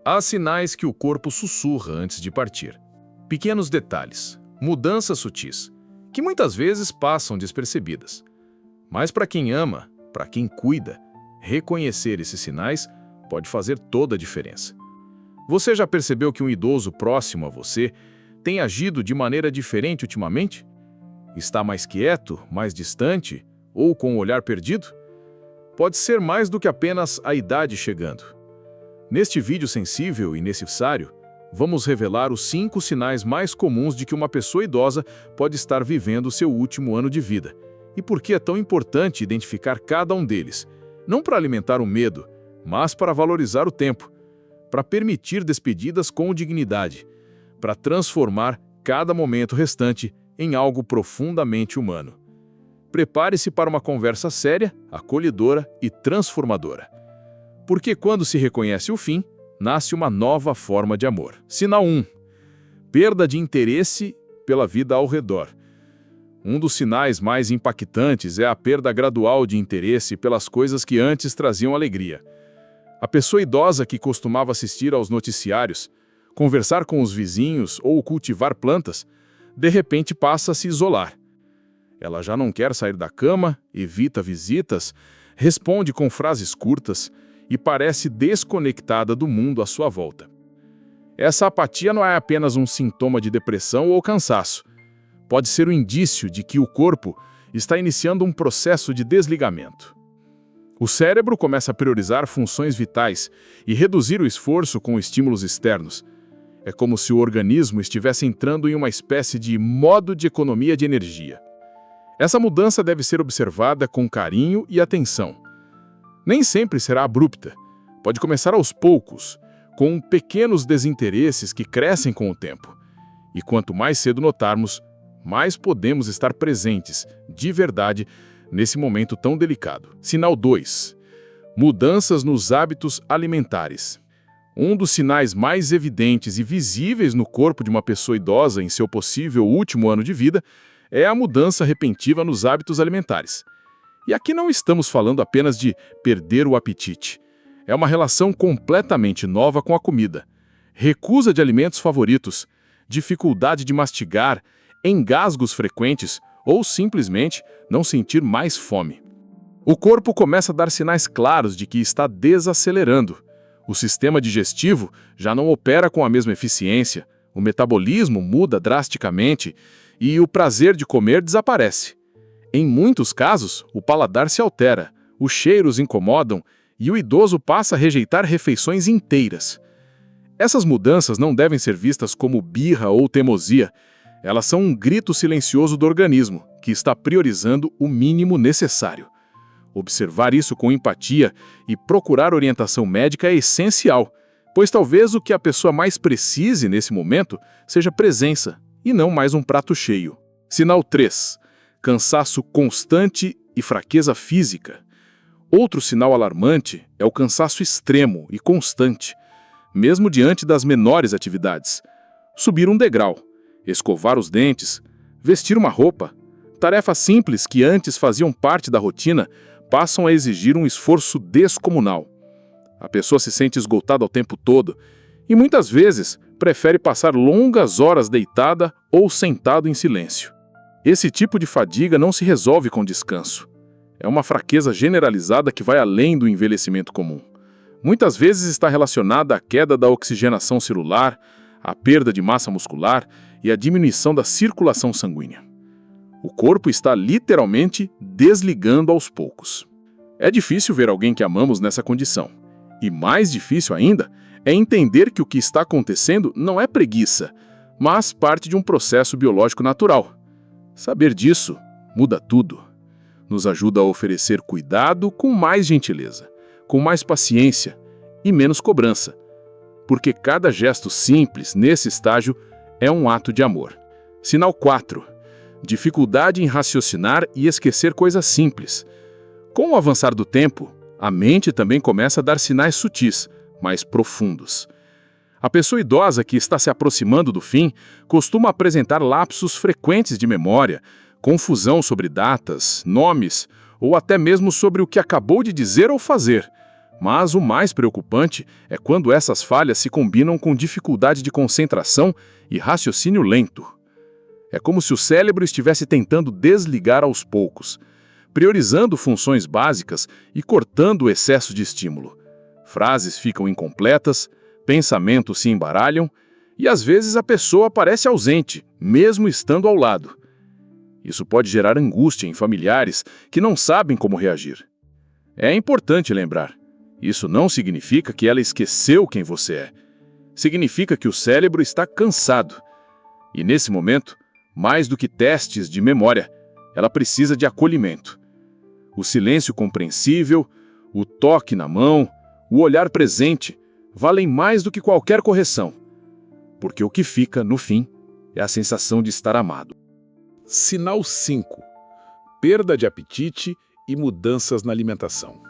Há sinais que o corpo sussurra antes de partir. Pequenos detalhes, mudanças sutis, que muitas vezes passam despercebidas. Mas para quem ama, para quem cuida, reconhecer esses sinais pode fazer toda a diferença. Você já percebeu que um idoso próximo a você tem agido de maneira diferente ultimamente? Está mais quieto, mais distante ou com o olhar perdido? Pode ser mais do que apenas a idade chegando. Neste vídeo sensível e necessário, vamos revelar os 5 sinais mais comuns de que uma pessoa idosa pode estar vivendo seu último ano de vida. E por que é tão importante identificar cada um deles, não para alimentar o medo, mas para valorizar o tempo, para permitir despedidas com dignidade, para transformar cada momento restante em algo profundamente humano. Prepare-se para uma conversa séria, acolhedora e transformadora. Porque quando se reconhece o fim, nasce uma nova forma de amor. Sinal 1. Perda de interesse pela vida ao redor. Um dos sinais mais impactantes é a perda gradual de interesse pelas coisas que antes traziam alegria. A pessoa idosa que costumava assistir aos noticiários, conversar com os vizinhos ou cultivar plantas, de repente passa a se isolar. Ela já não quer sair da cama, evita visitas, responde com frases curtas e parece desconectada do mundo à sua volta. Essa apatia não é apenas um sintoma de depressão ou cansaço. Pode ser um indício de que o corpo está iniciando um processo de desligamento. O cérebro começa a priorizar funções vitais e reduzir o esforço com estímulos externos. É como se o organismo estivesse entrando em uma espécie de modo de economia de energia. Essa mudança deve ser observada com carinho e atenção. Nem sempre será abrupta. Pode começar aos poucos, com pequenos desinteresses que crescem com o tempo. E quanto mais cedo notarmos, mais podemos estar presentes, de verdade, nesse momento tão delicado. Sinal 2. Mudanças nos hábitos alimentares. Um dos sinais mais evidentes e visíveis no corpo de uma pessoa idosa em seu possível último ano de vida é a mudança repentina nos hábitos alimentares. E aqui não estamos falando apenas de perder o apetite. É uma relação completamente nova com a comida. Recusa de alimentos favoritos, dificuldade de mastigar, engasgos frequentes ou simplesmente não sentir mais fome. O corpo começa a dar sinais claros de que está desacelerando. O sistema digestivo já não opera com a mesma eficiência, o metabolismo muda drasticamente e o prazer de comer desaparece. Em muitos casos, o paladar se altera, os cheiros incomodam e o idoso passa a rejeitar refeições inteiras. Essas mudanças não devem ser vistas como birra ou teimosia. Elas são um grito silencioso do organismo, que está priorizando o mínimo necessário. Observar isso com empatia e procurar orientação médica é essencial, pois talvez o que a pessoa mais precise nesse momento seja presença, e não mais um prato cheio. Sinal 3. Cansaço constante e fraqueza física. Outro sinal alarmante é o cansaço extremo e constante, mesmo diante das menores atividades. Subir um degrau, escovar os dentes, vestir uma roupa. Tarefas simples que antes faziam parte da rotina passam a exigir um esforço descomunal. A pessoa se sente esgotada o tempo todo e muitas vezes prefere passar longas horas deitada ou sentado em silêncio. Esse tipo de fadiga não se resolve com descanso. É uma fraqueza generalizada que vai além do envelhecimento comum. Muitas vezes está relacionada à queda da oxigenação celular, à perda de massa muscular e à diminuição da circulação sanguínea. O corpo está literalmente desligando aos poucos. É difícil ver alguém que amamos nessa condição. E mais difícil ainda é entender que o que está acontecendo não é preguiça, mas parte de um processo biológico natural. Saber disso muda tudo. Nos ajuda a oferecer cuidado com mais gentileza, com mais paciência e menos cobrança. Porque cada gesto simples nesse estágio é um ato de amor. Sinal 4. Dificuldade em raciocinar e esquecer coisas simples. Com o avançar do tempo, a mente também começa a dar sinais sutis, mais profundos. A pessoa idosa que está se aproximando do fim costuma apresentar lapsos frequentes de memória, confusão sobre datas, nomes ou até mesmo sobre o que acabou de dizer ou fazer. Mas o mais preocupante é quando essas falhas se combinam com dificuldade de concentração e raciocínio lento. É como se o cérebro estivesse tentando desligar aos poucos, priorizando funções básicas e cortando o excesso de estímulo. Frases ficam incompletas, pensamentos se embaralham e às vezes a pessoa parece ausente, mesmo estando ao lado. Isso pode gerar angústia em familiares que não sabem como reagir. É importante lembrar, isso não significa que ela esqueceu quem você é. Significa que o cérebro está cansado. E nesse momento, mais do que testes de memória, ela precisa de acolhimento. O silêncio compreensível, o toque na mão, o olhar presente, valem mais do que qualquer correção. Porque o que fica, no fim, é a sensação de estar amado. Sinal 5. Perda de apetite e mudanças na alimentação.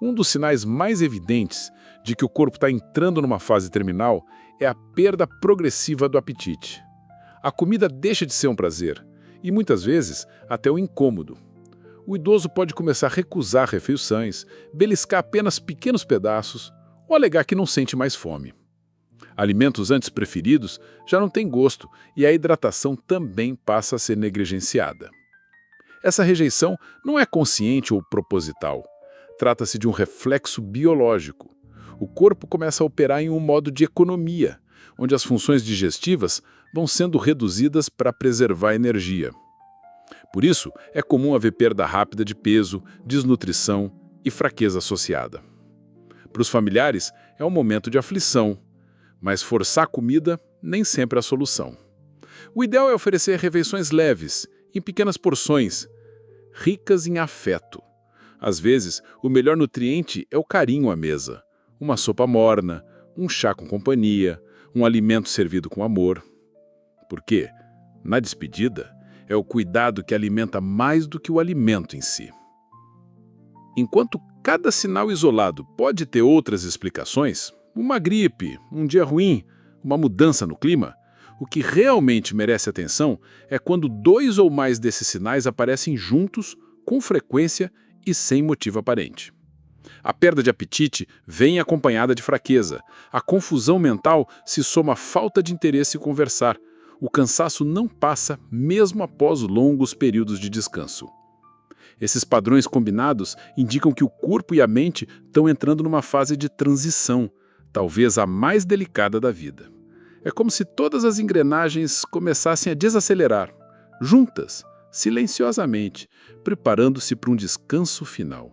Um dos sinais mais evidentes de que o corpo está entrando numa fase terminal é a perda progressiva do apetite. A comida deixa de ser um prazer e, muitas vezes, até um incômodo. O idoso pode começar a recusar refeições, beliscar apenas pequenos pedaços ou alegar que não sente mais fome. Alimentos antes preferidos já não têm gosto e a hidratação também passa a ser negligenciada. Essa rejeição não é consciente ou proposital. Trata-se de um reflexo biológico. O corpo começa a operar em um modo de economia, onde as funções digestivas vão sendo reduzidas para preservar energia. Por isso, é comum haver perda rápida de peso, desnutrição e fraqueza associada. Para os familiares, é um momento de aflição, mas forçar a comida nem sempre é a solução. O ideal é oferecer refeições leves, em pequenas porções, ricas em afeto. Às vezes, o melhor nutriente é o carinho à mesa. Uma sopa morna, um chá com companhia, um alimento servido com amor. Porque, na despedida, é o cuidado que alimenta mais do que o alimento em si. Enquanto cada sinal isolado pode ter outras explicações, uma gripe, um dia ruim, uma mudança no clima, o que realmente merece atenção é quando 2 ou mais desses sinais aparecem juntos, com frequência e sem motivo aparente. A perda de apetite vem acompanhada de fraqueza. A confusão mental se soma à falta de interesse em conversar. O cansaço não passa mesmo após longos períodos de descanso. Esses padrões combinados indicam que o corpo e a mente estão entrando numa fase de transição, talvez a mais delicada da vida. É como se todas as engrenagens começassem a desacelerar, juntas, silenciosamente, preparando-se para um descanso final.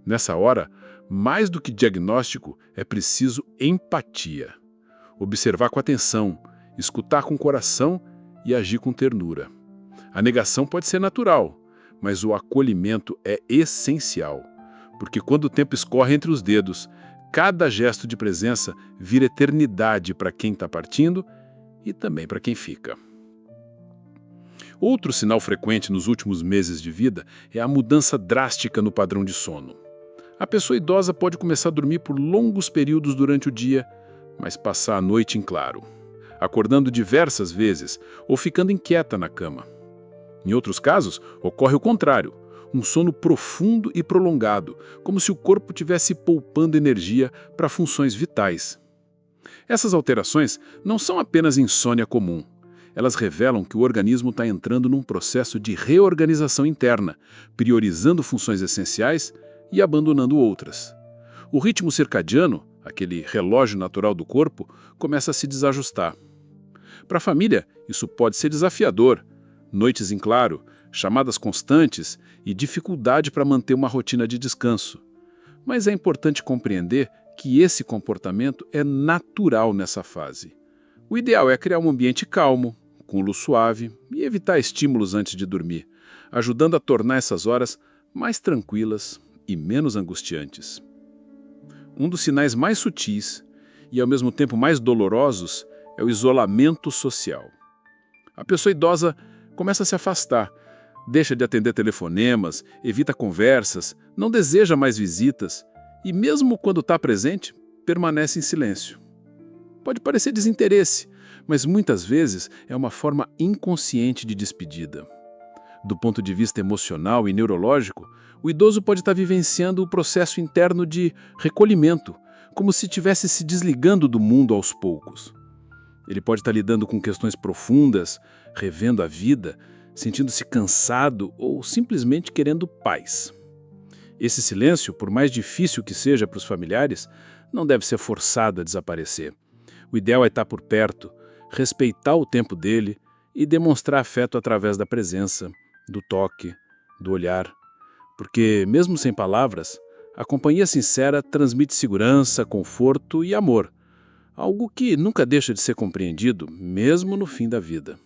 Nessa hora, mais do que diagnóstico, é preciso empatia. Observar com atenção, escutar com o coração e agir com ternura. A negação pode ser natural, mas o acolhimento é essencial, porque quando o tempo escorre entre os dedos, cada gesto de presença vira eternidade para quem está partindo e também para quem fica. Outro sinal frequente nos últimos meses de vida é a mudança drástica no padrão de sono. A pessoa idosa pode começar a dormir por longos períodos durante o dia, mas passar a noite em claro, acordando diversas vezes ou ficando inquieta na cama. Em outros casos, ocorre o contrário, um sono profundo e prolongado, como se o corpo estivesse poupando energia para funções vitais. Essas alterações não são apenas insônia comum. Elas revelam que o organismo está entrando num processo de reorganização interna, priorizando funções essenciais e abandonando outras. O ritmo circadiano, aquele relógio natural do corpo, começa a se desajustar. Para a família, isso pode ser desafiador. Noites em claro, chamadas constantes e dificuldade para manter uma rotina de descanso. Mas é importante compreender que esse comportamento é natural nessa fase. O ideal é criar um ambiente calmo, com luz suave e evitar estímulos antes de dormir, ajudando a tornar essas horas mais tranquilas e menos angustiantes. Um dos sinais mais sutis e ao mesmo tempo mais dolorosos é o isolamento social. A pessoa idosa começa a se afastar, deixa de atender telefonemas, evita conversas, não deseja mais visitas e, mesmo quando está presente, permanece em silêncio. Pode parecer desinteresse, mas muitas vezes é uma forma inconsciente de despedida. Do ponto de vista emocional e neurológico, o O idoso pode estar vivenciando o processo interno de recolhimento, como se estivesse se desligando do mundo aos poucos. Ele pode estar lidando com questões profundas, revendo a vida, sentindo-se cansado ou simplesmente querendo paz. Esse silêncio, por mais difícil que seja para os familiares, não deve ser forçado a desaparecer. O ideal é estar por perto, respeitar o tempo dele e demonstrar afeto através da presença, do toque, do olhar. Porque, mesmo sem palavras, a companhia sincera transmite segurança, conforto e amor, algo que nunca deixa de ser compreendido, mesmo no fim da vida.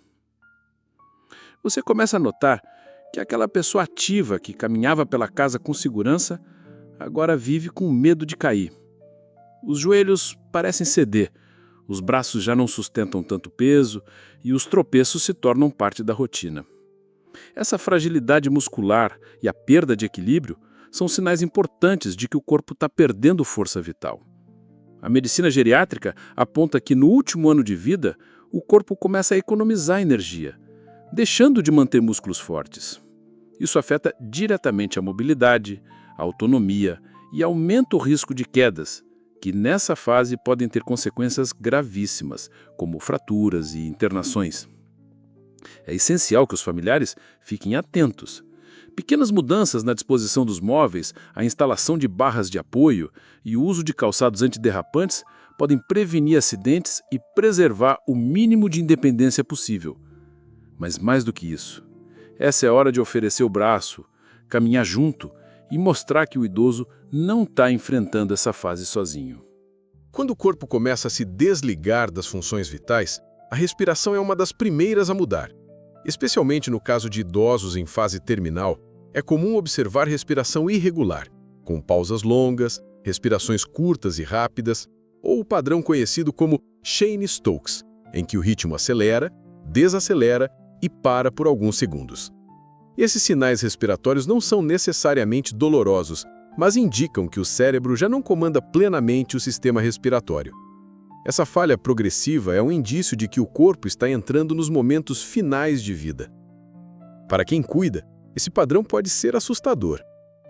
Você começa a notar que aquela pessoa ativa que caminhava pela casa com segurança, agora vive com medo de cair. Os joelhos parecem ceder, os braços já não sustentam tanto peso e os tropeços se tornam parte da rotina. Essa fragilidade muscular e a perda de equilíbrio são sinais importantes de que o corpo está perdendo força vital. A medicina geriátrica aponta que no último ano de vida, o corpo começa a economizar energia, deixando de manter músculos fortes. Isso afeta diretamente a mobilidade, a autonomia e aumenta o risco de quedas, que nessa fase podem ter consequências gravíssimas, como fraturas e internações. É essencial que os familiares fiquem atentos. Pequenas mudanças na disposição dos móveis, a instalação de barras de apoio e o uso de calçados antiderrapantes podem prevenir acidentes e preservar o mínimo de independência possível. Mas mais do que isso, essa é a hora de oferecer o braço, caminhar junto e mostrar que o idoso não está enfrentando essa fase sozinho. Quando o corpo começa a se desligar das funções vitais, a respiração é uma das primeiras a mudar. Especialmente no caso de idosos em fase terminal, é comum observar respiração irregular, com pausas longas, respirações curtas e rápidas, ou o padrão conhecido como Cheyne-Stokes, em que o ritmo acelera, desacelera e para por alguns segundos. Esses sinais respiratórios não são necessariamente dolorosos, mas indicam que o cérebro já não comanda plenamente o sistema respiratório. Essa falha progressiva é um indício de que o corpo está entrando nos momentos finais de vida. Para quem cuida, esse padrão pode ser assustador,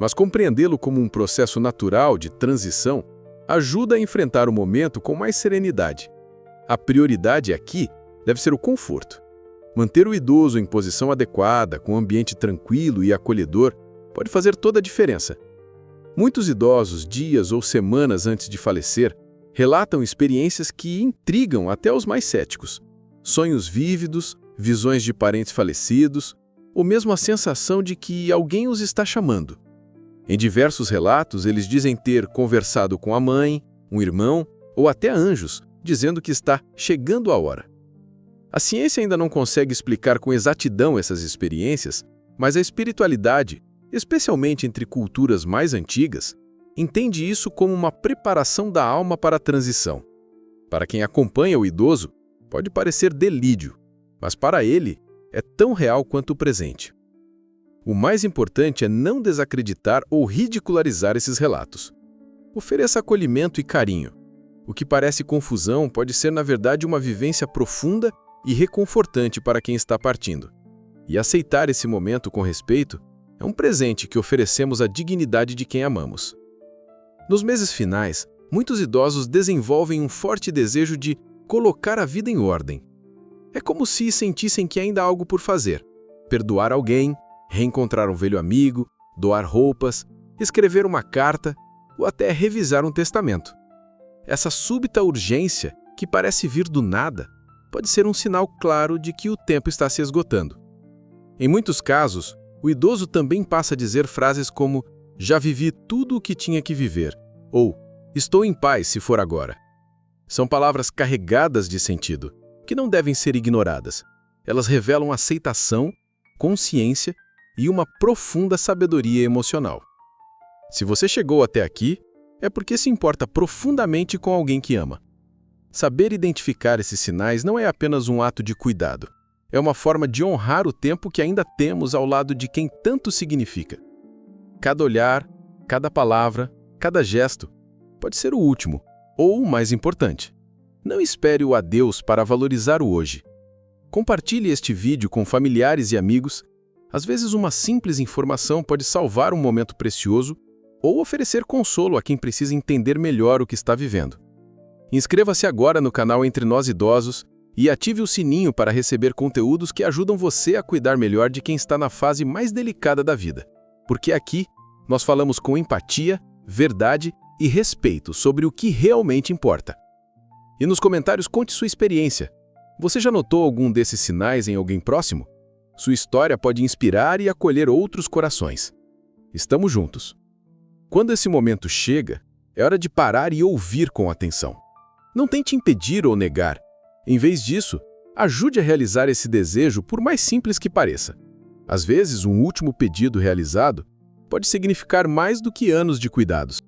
mas compreendê-lo como um processo natural de transição ajuda a enfrentar o momento com mais serenidade. A prioridade aqui deve ser o conforto. Manter o idoso em posição adequada, com um ambiente tranquilo e acolhedor, pode fazer toda a diferença. Muitos idosos, dias ou semanas antes de falecer, relatam experiências que intrigam até os mais céticos. Sonhos vívidos, visões de parentes falecidos, ou mesmo a sensação de que alguém os está chamando. Em diversos relatos, eles dizem ter conversado com a mãe, um irmão ou até anjos, dizendo que está chegando a hora. A ciência ainda não consegue explicar com exatidão essas experiências, mas a espiritualidade, especialmente entre culturas mais antigas, entende isso como uma preparação da alma para a transição. Para quem acompanha o idoso, pode parecer delírio, mas para ele é tão real quanto o presente. O mais importante é não desacreditar ou ridicularizar esses relatos. Ofereça acolhimento e carinho. O que parece confusão pode ser, na verdade, uma vivência profunda e reconfortante para quem está partindo. E aceitar esse momento com respeito é um presente que oferecemos à dignidade de quem amamos. Nos meses finais, muitos idosos desenvolvem um forte desejo de colocar a vida em ordem. É como se sentissem que ainda há algo por fazer. Perdoar alguém, reencontrar um velho amigo, doar roupas, escrever uma carta ou até revisar um testamento. Essa súbita urgência, que parece vir do nada, pode ser um sinal claro de que o tempo está se esgotando. Em muitos casos, o idoso também passa a dizer frases como "já vivi tudo o que tinha que viver" ou "estou em paz se for agora". São palavras carregadas de sentido, que não devem ser ignoradas. Elas revelam aceitação, consciência e uma profunda sabedoria emocional. Se você chegou até aqui, é porque se importa profundamente com alguém que ama. Saber identificar esses sinais não é apenas um ato de cuidado. É uma forma de honrar o tempo que ainda temos ao lado de quem tanto significa. Cada olhar, cada palavra, cada gesto pode ser o último ou o mais importante. Não espere o adeus para valorizar o hoje. Compartilhe este vídeo com familiares e amigos Às vezes, uma simples informação pode salvar um momento precioso ou oferecer consolo a quem precisa entender melhor o que está vivendo. Inscreva-se agora no canal Entre Nós Idosos e ative o sininho para receber conteúdos que ajudam você a cuidar melhor de quem está na fase mais delicada da vida. Porque aqui, nós falamos com empatia, verdade e respeito sobre o que realmente importa. E nos comentários conte sua experiência. Você já notou algum desses sinais em alguém próximo? Sua história pode inspirar e acolher outros corações. Estamos juntos. Quando esse momento chega, é hora de parar e ouvir com atenção. Não tente impedir ou negar. Em vez disso, ajude a realizar esse desejo, por mais simples que pareça. Às vezes, um último pedido realizado pode significar mais do que anos de cuidados.